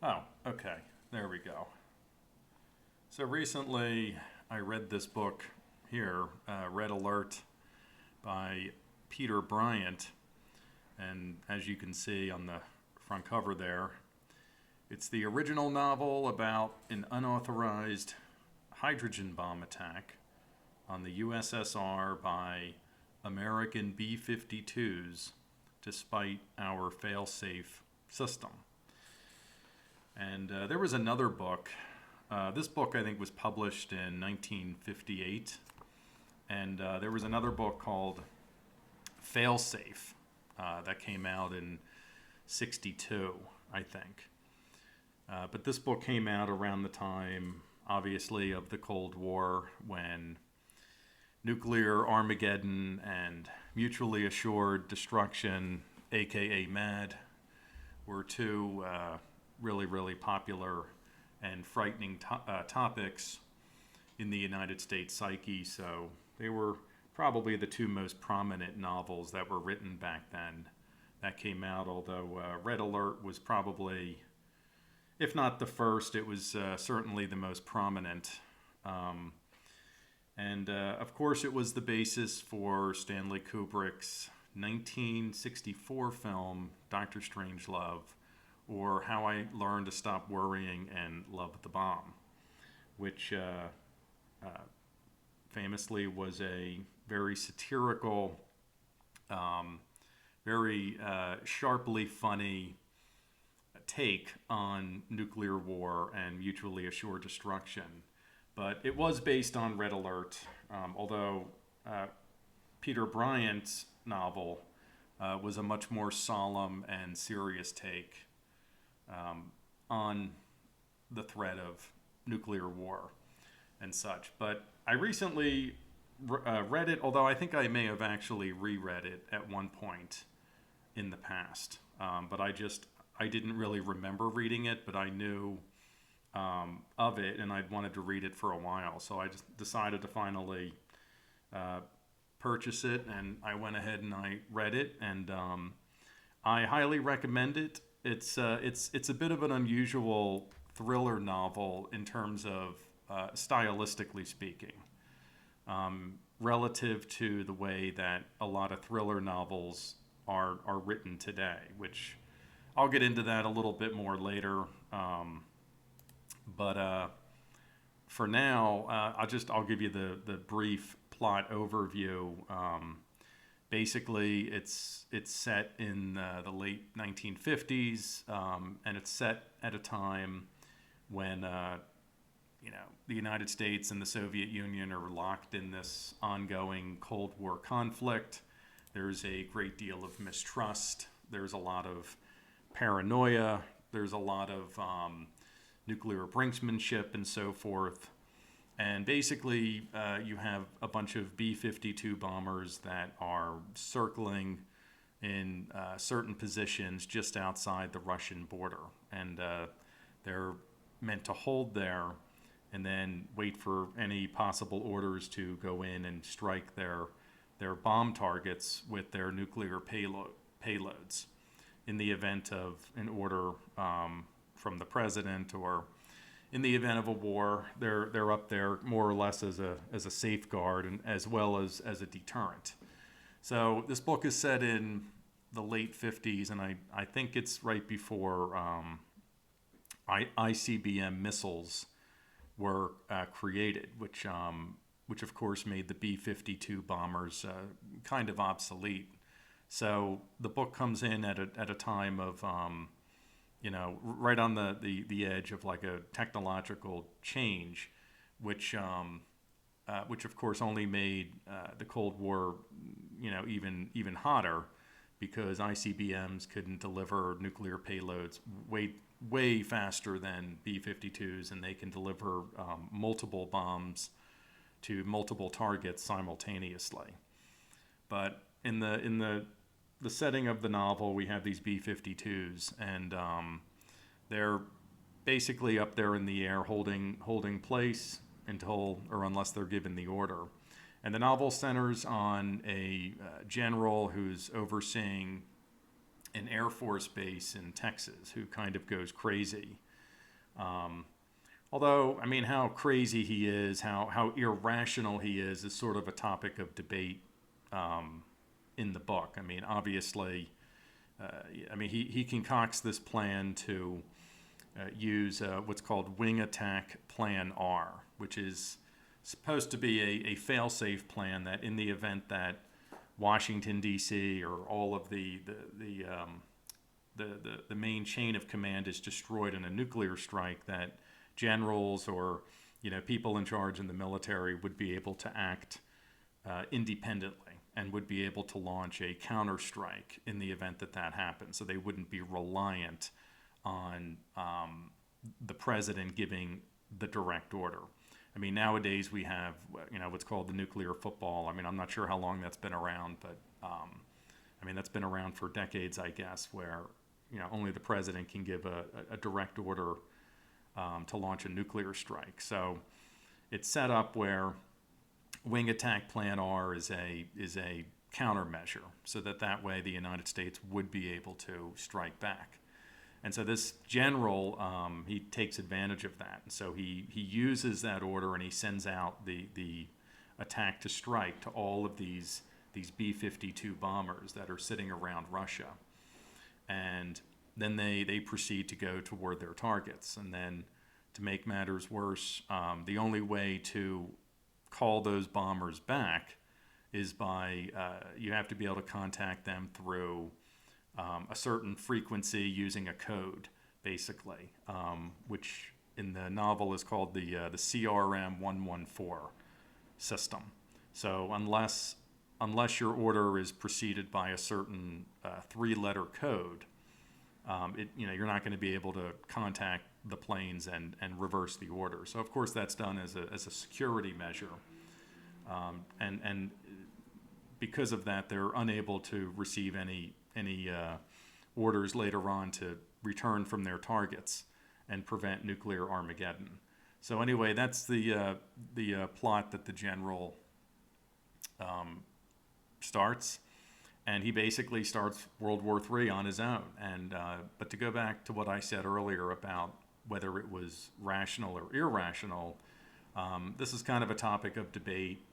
Oh, okay. There we go. So recently I read this book here, Red Alert by Peter Bryant. And as you can see on the front cover there, it's the original novel about an unauthorized hydrogen bomb attack on the USSR by American B 52s despite our fail-safe system. And there was another book. This book, I think, was published in 1958. And there was another book called Failsafe that came out in 62, I think. But this book came out around the time, obviously, of the Cold War when nuclear Armageddon and mutually assured destruction, aka MAD, were two really, really popular and frightening topics in the United States psyche. So they were probably the two most prominent novels that were written back then that came out, although Red Alert was probably, if not the first, it was certainly the most prominent. And of course, it was the basis for Stanley Kubrick's 1964 film, Dr. Strangelove, or How I Learned to Stop Worrying and Love the Bomb, which famously was a very satirical, very sharply funny take on nuclear war and mutually assured destruction. But it was based on Red Alert, although Peter Bryant's novel was a much more solemn and serious take on the threat of nuclear war and such. But I recently read it, although I think I may have actually reread it at one point in the past. But I didn't really remember reading it, but I knew of it, and I'd wanted to read it for a while. So I just decided to finally purchase it, and I went ahead and I read it, and I highly recommend it. It's a bit of an unusual thriller novel in terms of stylistically speaking, relative to the way that a lot of thriller novels are written today, which I'll get into that a little bit more later. But for now, I'll give you the brief plot overview. Basically, it's set in the late 1950s, and it's set at a time when the United States and the Soviet Union are locked in this ongoing Cold War conflict. There's a great deal of mistrust. There's a lot of paranoia. There's a lot of nuclear brinksmanship and so forth. And basically, you have a bunch of B-52 bombers that are circling in certain positions just outside the Russian border. And they're meant to hold there and then wait for any possible orders to go in and strike their bomb targets with their nuclear payloads in the event of an order from the president, or in the event of a war. They're up there more or less as a safeguard and as well as a deterrent. So this book is set in the late 50s, and I think it's right before ICBM missiles were created, which of course made the B-52 bombers kind of obsolete. So the book comes in at a time of right on the edge of like a technological change, which of course only made the Cold War even hotter, because ICBMs couldn't deliver nuclear payloads way faster than B-52s, and they can deliver multiple bombs to multiple targets simultaneously. But in the setting of the novel, we have these B-52s, and they're basically up there in the air holding place until or unless they're given the order. And the novel centers on a general who's overseeing an Air Force base in Texas who kind of goes crazy Although, I mean, how crazy he is, how irrational he is sort of a topic of debate in the book. I mean, obviously, he concocts this plan to use what's called Wing Attack Plan R, which is supposed to be a fail-safe plan that in the event that Washington, D.C., or all of the main chain of command is destroyed in a nuclear strike, that generals or people in charge in the military would be able to act independently and would be able to launch a counterstrike in the event that that happens. So they wouldn't be reliant on the president giving the direct order. I mean, nowadays we have what's called the nuclear football. I mean, I'm not sure how long that's been around, but that's been around for decades, I guess, where only the president can give a direct order to launch a nuclear strike. So it's set up where Wing Attack Plan R is a countermeasure, so that way the United States would be able to strike back. And so this general, he takes advantage of that. And so he uses that order and he sends out the attack to strike to all of these B-52 bombers that are sitting around Russia. And then they proceed to go toward their targets. And then to make matters worse, the only way to call those bombers back is by, you have to be able to contact them through a certain frequency using a code, basically, which in the novel is called the CRM 114 system. So unless your order is preceded by a certain three-letter code, you're not going to be able to contact the planes and reverse the order. So of course that's done as a security measure, and because of that they're unable to receive any orders later on to return from their targets and prevent nuclear Armageddon. So anyway, that's the plot that the general starts, and he basically starts World War III on his own. And but to go back to what I said earlier about whether it was rational or irrational, this is kind of a topic of debate.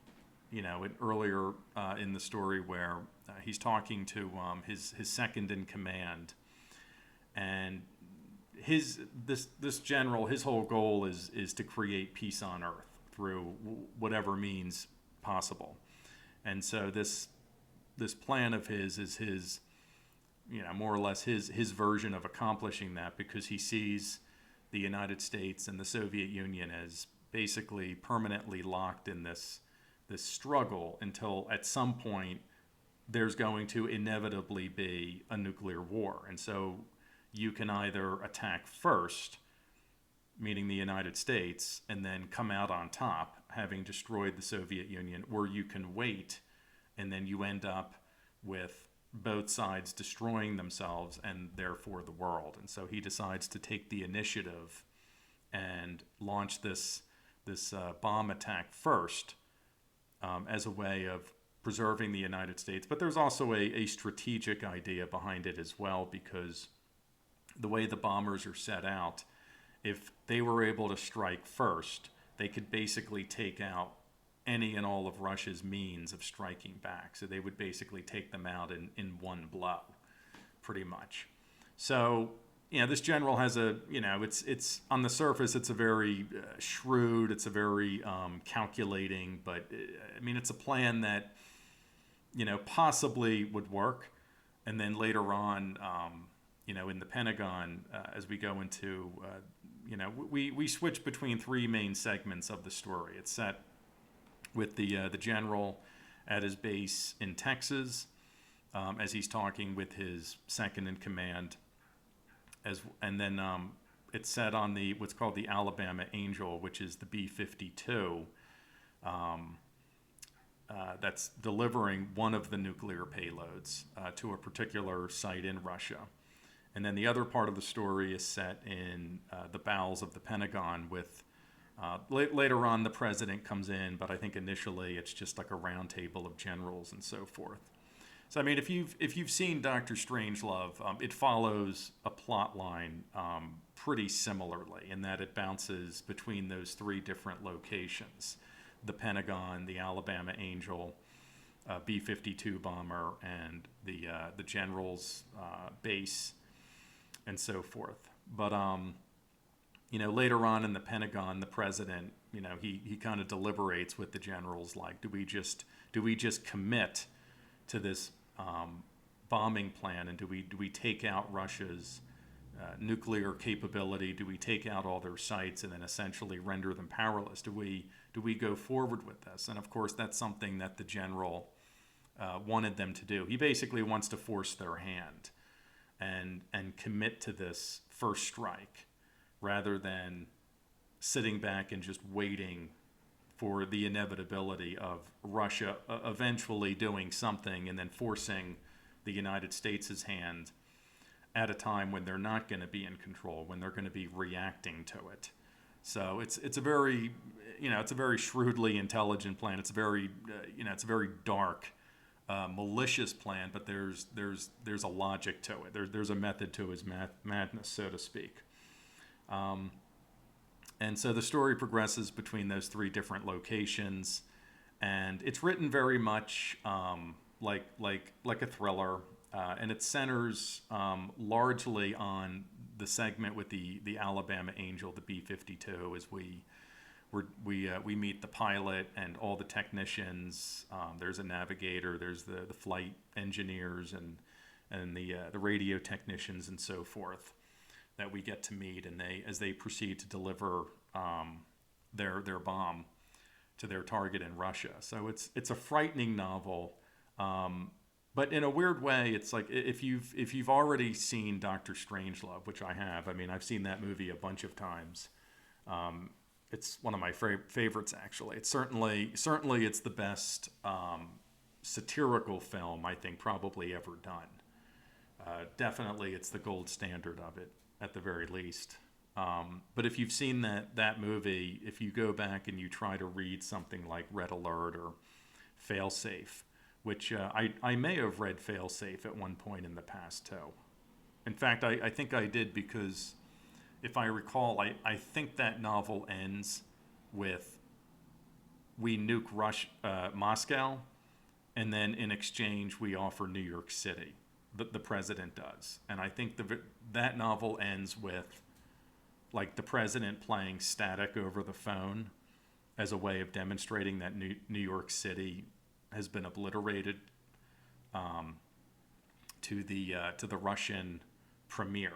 Earlier in the story where he's talking to his second in command, and this general, his whole goal is to create peace on Earth through whatever means possible. And so this plan of his is his, more or less his version of accomplishing that, because he sees the United States and the Soviet Union as basically permanently locked in this struggle until at some point there's going to inevitably be a nuclear war. And so you can either attack first, meaning the United States, and then come out on top, having destroyed the Soviet Union, or you can wait, and then you end up with both sides destroying themselves and therefore the world. And so he decides to take the initiative and launch this bomb attack first, as a way of preserving the United States. But there's also a strategic idea behind it as well, because the way the bombers are set out, if they were able to strike first, they could basically take out any and all of Russia's means of striking back. So they would basically take them out in one blow, pretty much. So this general has it's on the surface, it's a very shrewd, it's a very calculating, but it's a plan that, possibly would work. And then later on, in the Pentagon, as we go into, we switch between three main segments of the story. It's set with the general at his base in Texas, as he's talking with his second in command. And then it's set on what's called the Alabama Angel, which is the B-52, that's delivering one of the nuclear payloads to a particular site in Russia. And then the other part of the story is set in the bowels of the Pentagon with, later on the president comes in, but I think initially it's just like a round table of generals and so forth. So I mean, if you've seen Doctor Strangelove, it follows a plot line pretty similarly in that it bounces between those three different locations: the Pentagon, the Alabama Angel, B-52 bomber, and the general's base, and so forth. But later on in the Pentagon, the president, he kind of deliberates with the generals, like, do we just commit to this bombing plan, and do we take out Russia's nuclear capability? Do we take out all their sites and then essentially render them powerless? Do we go forward with this? And of course, that's something that the general wanted them to do. He basically wants to force their hand and commit to this first strike, rather than sitting back and just waiting for the inevitability of Russia eventually doing something and then forcing the United States' hand at a time when they're not going to be in control, when they're going to be reacting to it. So it's a very shrewdly intelligent plan. It's a very dark, malicious plan, but there's a logic to it. There's a method to his madness, so to speak. And so the story progresses between those three different locations, and it's written very much like a thriller, and it centers largely on the segment with the Alabama Angel, the B-52, as we meet the pilot and all the technicians. There's a navigator, there's the flight engineers, and the radio technicians, and so forth, that we get to meet, and as they proceed to deliver their bomb to their target in Russia. So it's a frightening novel, but in a weird way, it's like if you've already seen Doctor Strangelove, which I have. I mean, I've seen that movie a bunch of times. It's one of my favorites, actually. It's certainly it's the best satirical film I think probably ever done. Definitely, it's the gold standard of it, at the very least. But if you've seen that movie, if you go back and you try to read something like Red Alert or Failsafe, which I may have read Failsafe at one point in the past too. In fact, I think I did, because if I recall, I think that novel ends with we nuke Moscow, and then in exchange we offer New York City. The president does, and I think that novel ends with like the president playing Static over the phone as a way of demonstrating that New York City has been obliterated to the Russian premier,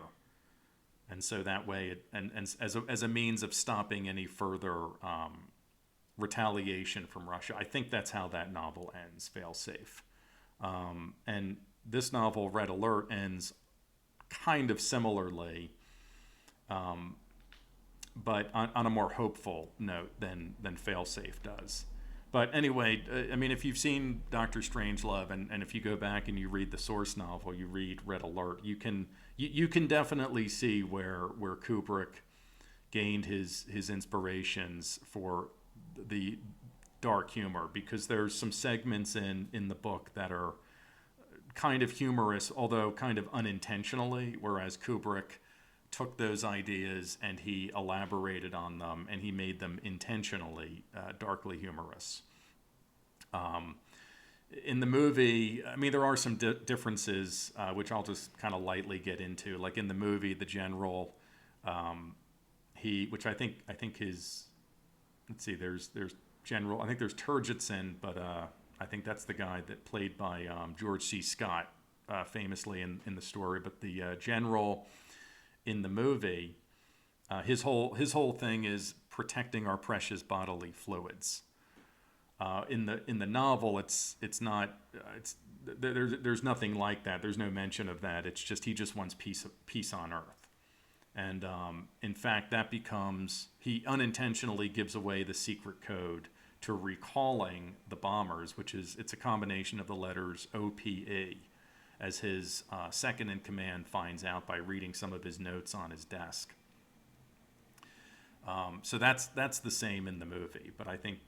and so that way and as a means of stopping any further retaliation from Russia. I think that's how that novel ends, Failsafe, and this novel, Red Alert, ends kind of similarly, but on a more hopeful note than Failsafe does. But anyway, I mean, if you've seen Doctor Strangelove, and if you go back and you read the source novel, you read Red Alert, you can definitely see where Kubrick gained his inspirations for the dark humor, because there's some segments in the book that are kind of humorous, although kind of unintentionally, whereas Kubrick took those ideas and he elaborated on them and he made them intentionally darkly humorous. In the movie, I mean, there are some differences, which I'll just kind of lightly get into. Like in the movie, the general, which I think his, let's see, there's General, I think there's Turgidson, but I think that's the guy that played by George C. Scott, famously in the story. But the general in the movie, his whole thing is protecting our precious bodily fluids. In the novel, it's not there's nothing like that. There's no mention of that. It's just he just wants peace on Earth, and in fact, that becomes, he unintentionally gives away the secret code to recalling the bombers, it's a combination of the letters OPE, as his second in command finds out by reading some of his notes on his desk. So that's the same in the movie, but I think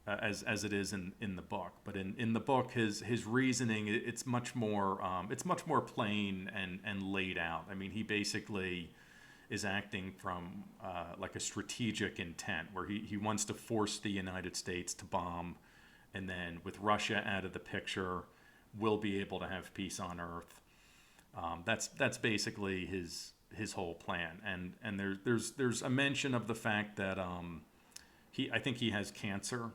as it is in the book. But in the book, his reasoning, it's much more plain and laid out. I mean, he basically is acting from like a strategic intent, where he wants to force the United States to bomb, and then with Russia out of the picture, we'll be able to have peace on Earth. That's basically his whole plan. And there's a mention of the fact that I think he has cancer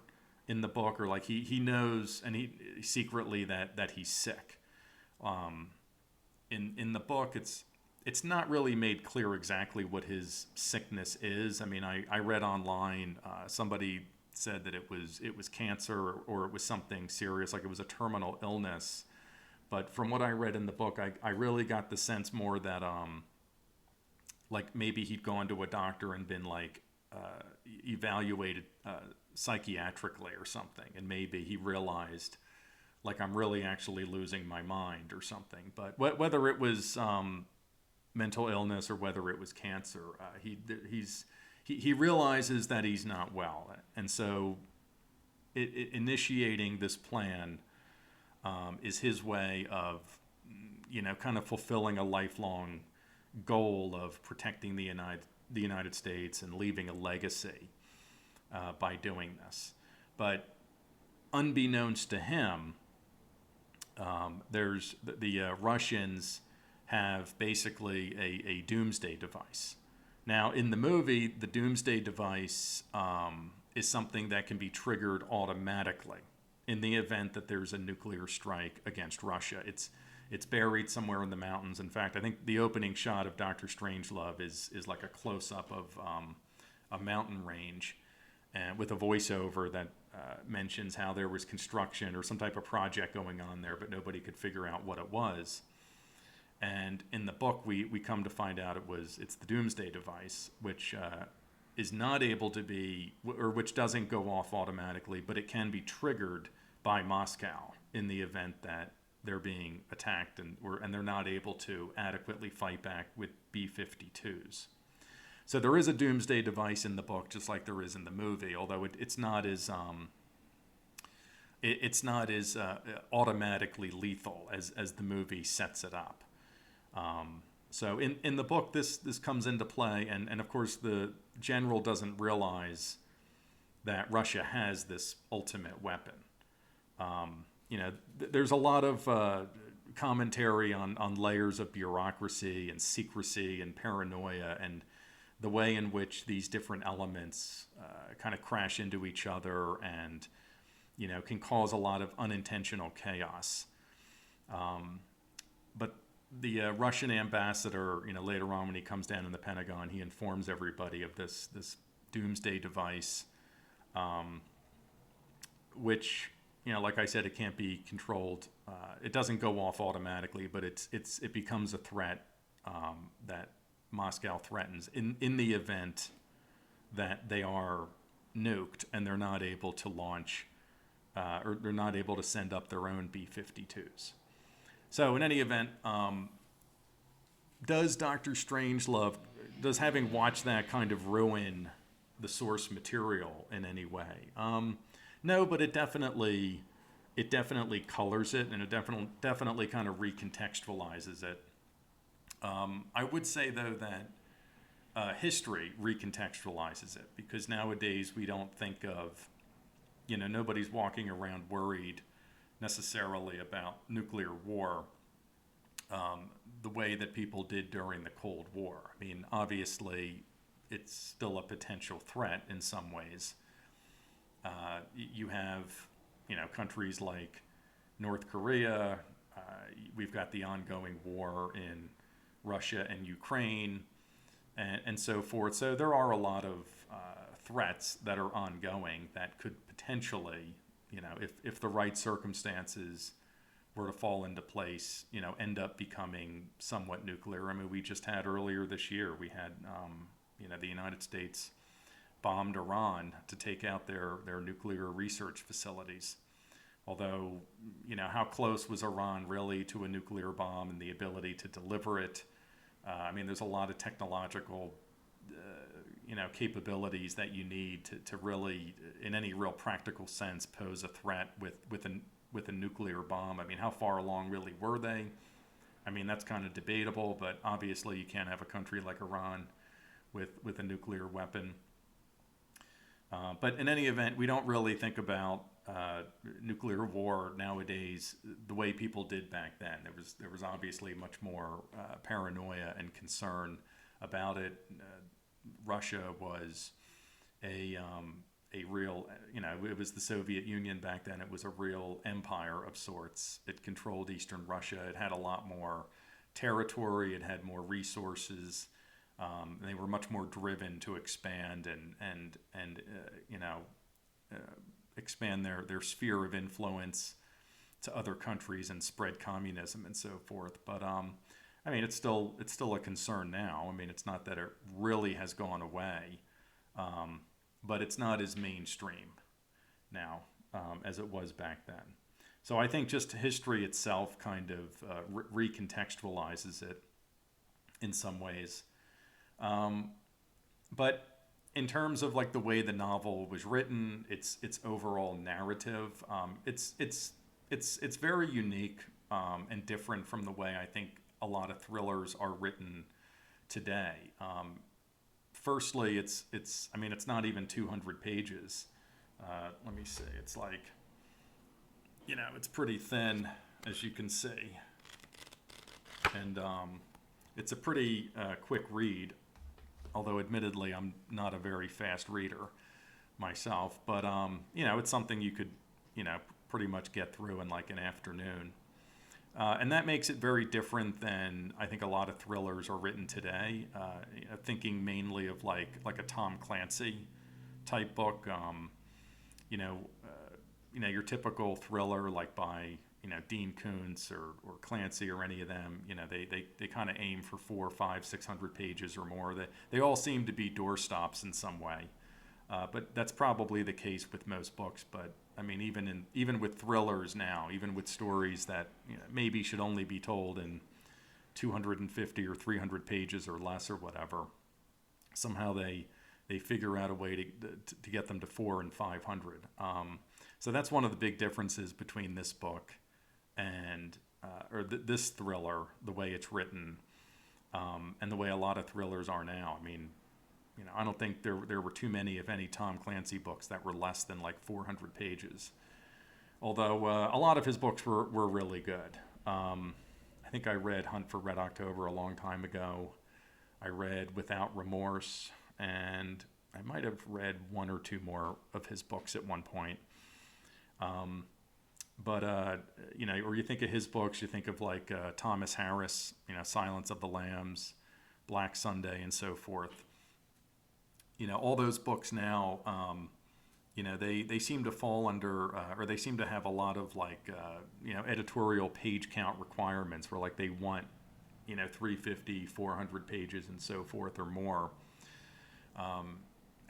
in the book, or like he knows, and he secretly that he's sick. In the book, it's not really made clear exactly what his sickness is. I mean, I read online, somebody said that it was cancer, or it was something serious, like it was a terminal illness. But from what I read in the book, I really got the sense more that like maybe he'd gone to a doctor and been like evaluated psychiatrically or something, and maybe he realized, like, I'm really actually losing my mind or something. But whether it was mental illness or whether it was cancer, he realizes that he's not well, and so initiating this plan is his way of, kind of fulfilling a lifelong goal of protecting the United States and leaving a legacy by doing this. But unbeknownst to him, there's the Russians have basically a doomsday device. Now, in the movie, the doomsday device is something that can be triggered automatically in the event that there's a nuclear strike against Russia. It's buried somewhere in the mountains. In fact, I think the opening shot of Dr. Strangelove is like a close-up of a mountain range, and with a voiceover that mentions how there was construction or some type of project going on there, but nobody could figure out what it was. And in the book, we come to find out it's the doomsday device, which is not able to be, or which doesn't go off automatically, but it can be triggered by Moscow in the event that they're being attacked and they're not able to adequately fight back with B-52s. So there is a doomsday device in the book, just like there is in the movie, although it's not as automatically lethal as the movie sets it up. So in the book, this comes into play, and of course the general doesn't realize that Russia has this ultimate weapon. There's a lot of commentary on layers of bureaucracy and secrecy and paranoia, and the way in which these different elements kind of crash into each other and, can cause a lot of unintentional chaos. But the Russian ambassador, later on when he comes down in the Pentagon, he informs everybody of this doomsday device, which, like I said, it can't be controlled. It doesn't go off automatically, but it becomes a threat that Moscow threatens in the event that they are nuked and they're not able to launch or they're not able to send up their own B-52s. So in any event, does Dr. Strangelove, does having watched that kind of ruin the source material in any way? No, but it definitely colors it, and it definitely kind of recontextualizes it. I would say, though, that history recontextualizes it, because nowadays we don't think of, nobody's walking around worried necessarily about nuclear war the way that people did during the Cold War. I mean, obviously, it's still a potential threat in some ways. You have, countries like North Korea. We've got the ongoing war in Russia and Ukraine, and so forth. So there are a lot of threats that are ongoing that could potentially, if the right circumstances were to fall into place, end up becoming somewhat nuclear. I mean, we just had earlier this year, we had, the United States bombed Iran to take out their nuclear research facilities. Although, how close was Iran really to a nuclear bomb and the ability to deliver it? I mean, there's a lot of technological, capabilities that you need to really, in any real practical sense, pose a threat with a nuclear bomb. I mean, how far along really were they? I mean, that's kind of debatable, but obviously you can't have a country like Iran with a nuclear weapon. But in any event, we don't really think about nuclear war nowadays the way people did back then. There was obviously much more paranoia and concern about it. Russia was a real, it was the Soviet Union back then. It was a real empire of sorts. It controlled Eastern Russia. It had a lot more territory. It had more resources. They were much more driven to expand and expand their sphere of influence to other countries and spread communism and so forth. But I mean, it's still a concern now. I mean, it's not that it really has gone away, but it's not as mainstream now as it was back then. So I think just history itself kind of recontextualizes it in some ways. But in terms of like the way the novel was written, its overall narrative, it's very unique and different from the way I think a lot of thrillers are written today. Firstly, it's not even 200 pages. Let me see. It's like, it's pretty thin, as you can see, and it's a pretty quick read. Although admittedly, I'm not a very fast reader myself, but it's something you could, pretty much get through in like an afternoon. And that makes it very different than I think a lot of thrillers are written today. Thinking mainly of like a Tom Clancy type book. Your typical thriller like by Dean Koontz or Clancy or any of them. They kind of aim for 400, 500, 600 pages or more. They all seem to be doorstops in some way. But that's probably the case with most books. But I mean, even with thrillers now, even with stories that maybe should only be told in 250 or 300 pages or less or whatever, somehow they figure out a way to get them to 400 and 500. So that's one of the big differences between this book and this thriller, the way it's written, and the way a lot of thrillers are now. I mean, I don't think there were too many, if any, Tom Clancy books that were less than like 400 pages. Although a lot of his books were really good. I think I read Hunt for Red October a long time ago. I read Without Remorse, and I might have read one or two more of his books at one point. Or you think of his books, you think of like Thomas Harris, Silence of the Lambs, Black Sunday, and so forth. All those books now, they seem to fall under, or they seem to have a lot of like, editorial page count requirements where like they want, 350, 400 pages and so forth or more.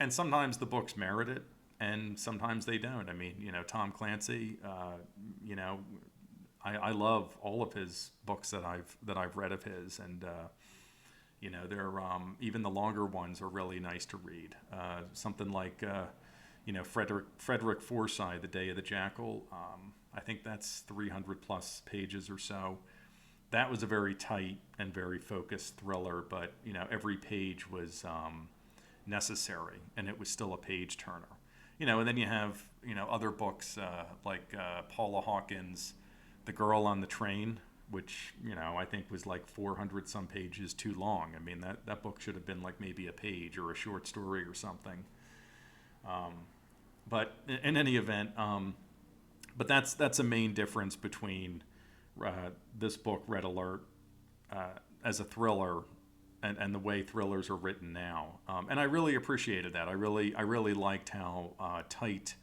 And sometimes the books merit it, and sometimes they don't. I mean, Tom Clancy, I love all of his books that I've read of his, and they're even the longer ones are really nice to read. Something like Frederick Forsyth, The Day of the Jackal. I think that's 300 plus pages or so. That was a very tight and very focused thriller, but every page was necessary, and it was still a page turner. And then you have other books like Paula Hawkins' The Girl on the Train, which I think was like 400 some pages too long. I mean, that book should have been like maybe a page or a short story or something. But in any event, but that's a main difference between this book, Red Alert, as a thriller, and the way thrillers are written now. And I really appreciated that. I really liked how tight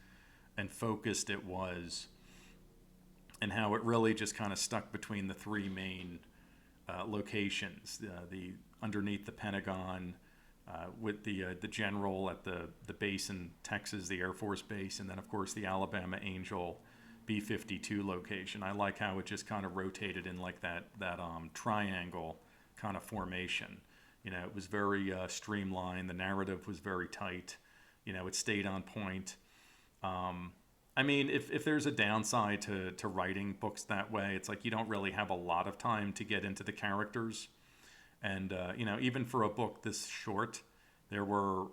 and focused it was, and how it really just kind of stuck between the three main locations, the underneath the Pentagon, with the general at the base in Texas, the Air Force Base, and then of course the Alabama Angel B-52 location. I like how it just kind of rotated in like that triangle kind of formation. It was very streamlined. The narrative was very tight. It stayed on point. I mean, if there's a downside to writing books that way, it's like you don't really have a lot of time to get into the characters. And, even for a book this short, there were,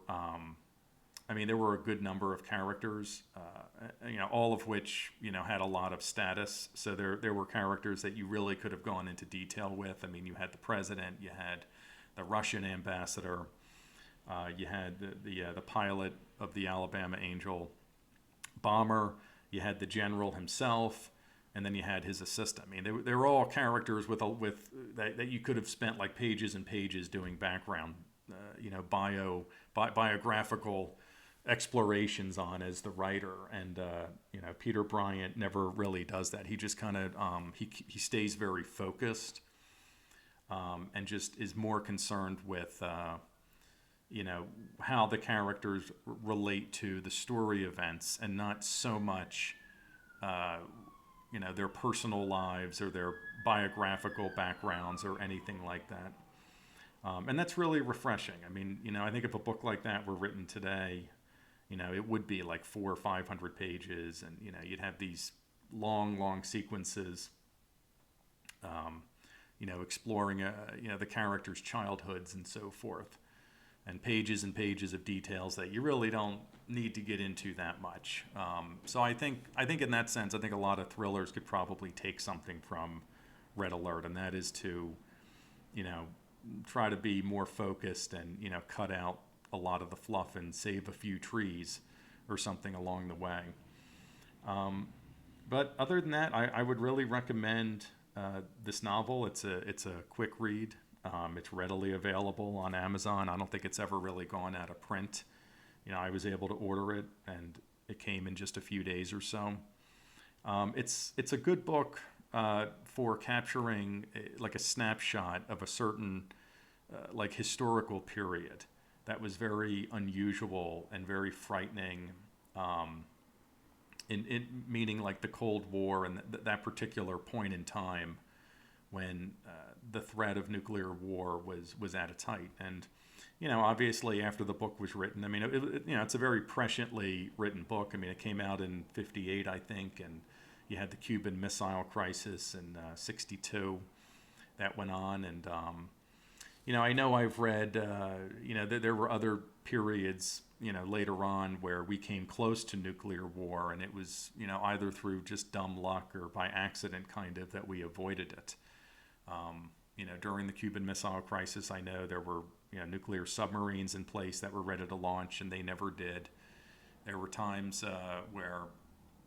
there were a good number of characters, all of which, had a lot of status. So there were characters that you really could have gone into detail with. I mean, you had the president, you had the Russian ambassador, you had the pilot of the Alabama Angel bomber, you had the general himself, and then you had his assistant. I mean, they were all characters with that you could have spent like pages and pages doing background, biographical explorations on as the writer. And Peter Bryant never really does that. He just kind of he stays very focused, and just is more concerned with how the characters relate to the story events, and not so much their personal lives or their biographical backgrounds or anything like that. And that's really refreshing. I mean, I think if a book like that were written today, it would be like 400 or 500 pages, and you'd have these long sequences, exploring the characters' childhoods and so forth, and pages of details that you really don't need to get into that much. So I think in that sense, I think a lot of thrillers could probably take something from Red Alert, and that is to, try to be more focused and, cut out a lot of the fluff and save a few trees or something along the way. But other than that, I would really recommend this novel. It's a quick read. It's readily available on Amazon. I don't think it's ever really gone out of print. I was able to order it, and it came in just a few days or so. It's a good book for capturing like a snapshot of a certain like historical period that was very unusual and very frightening. In meaning like the Cold War and that particular point in time when the threat of nuclear war was at its height. And obviously after the book was written, I mean, it's a very presciently written book. I mean, it came out in '58, I think, and you had the Cuban Missile Crisis in '62 that went on. And I know I've read that there were other periods later on where we came close to nuclear war, and it was either through just dumb luck or by accident kind of that we avoided it. During the Cuban Missile Crisis, I know there were nuclear submarines in place that were ready to launch, and they never did. There were times where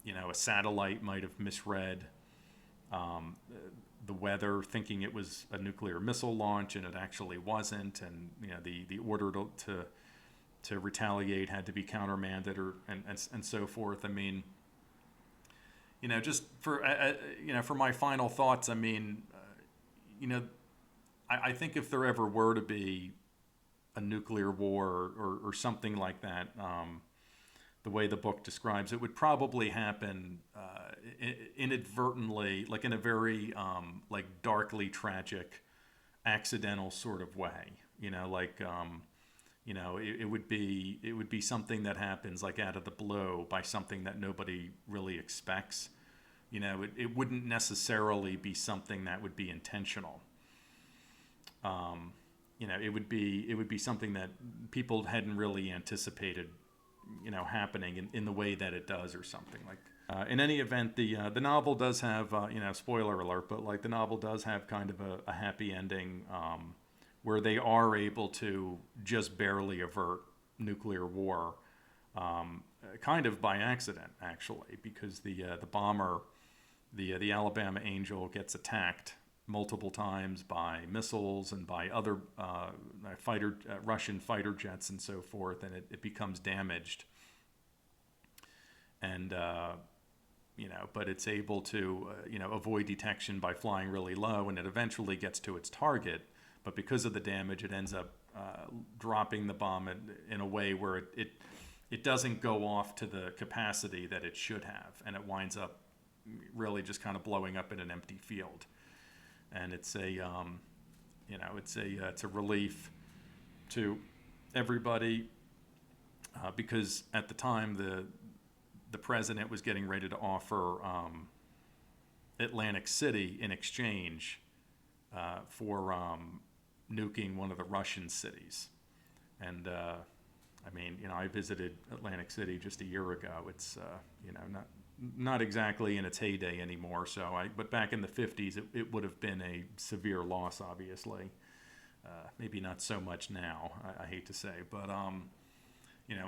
a satellite might have misread the weather, thinking it was a nuclear missile launch, and it actually wasn't. And the order to retaliate had to be countermanded, and so forth. I mean, just for for my final thoughts, I mean, I think if there ever were to be a nuclear war or something like that, the way the book describes it would probably happen inadvertently, like in a very like darkly tragic, accidental sort of way. It would be something that happens like out of the blue by something that nobody really expects. It wouldn't necessarily be something that would be intentional. It would be something that people hadn't really anticipated, happening in the way that it does, or something like. In any event, the novel does have, spoiler alert, but like the novel does have kind of a happy ending, where they are able to just barely avert nuclear war, kind of by accident, actually, because the bomber, the Alabama Angel, gets attacked multiple times by missiles and by other Russian fighter jets and so forth, and it becomes damaged. And but it's able to avoid detection by flying really low, and it eventually gets to its target. But because of the damage, it ends up dropping the bomb in a way where it doesn't go off to the capacity that it should have, and it winds up really just kind of blowing up in an empty field. And it's a relief to everybody, because at the time the president was getting ready to offer Atlantic City in exchange for nuking one of the Russian cities. And I mean, I visited Atlantic City just a year ago. It's not exactly in its heyday anymore. But back in the 50s, it would have been a severe loss, obviously. Maybe not so much now, I hate to say, but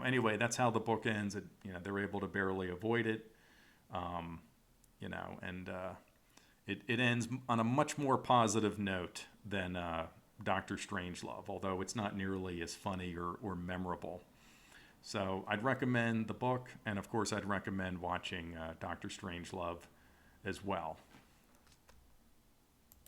anyway, that's how the book ends. They're able to barely avoid it, and it ends on a much more positive note than Dr. Strangelove, although it's not nearly as funny or memorable. So I'd recommend the book, and of course I'd recommend watching Dr. Strangelove as well.